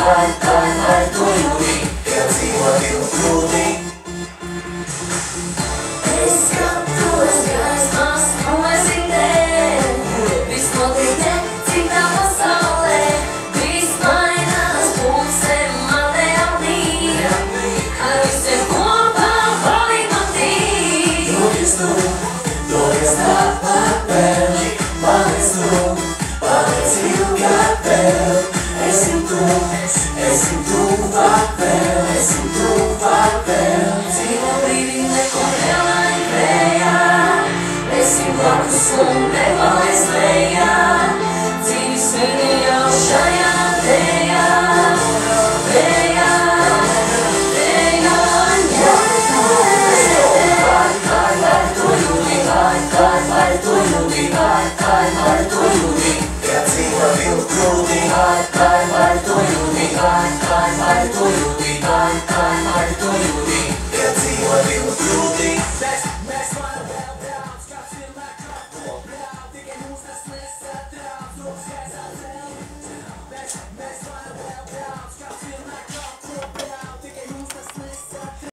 vai твой любви, красиво белокрылый. Skatuves gaismās, un es idēju, viss notiek citā pasaulē, viss mainās, pulsēm atēlnī, ar visiem kopā paliekam tī. Dories tāpat vēl, paliec ilgāk vēl, esim tuvāk vēl, Dzīvo brīvi, neko nelaim vējā, esi blakus un nepaliec lejā, dzīvi svini jau šajā dējā, dējā, dējā, vai to jūti, krāsīva vilkrūtī, vai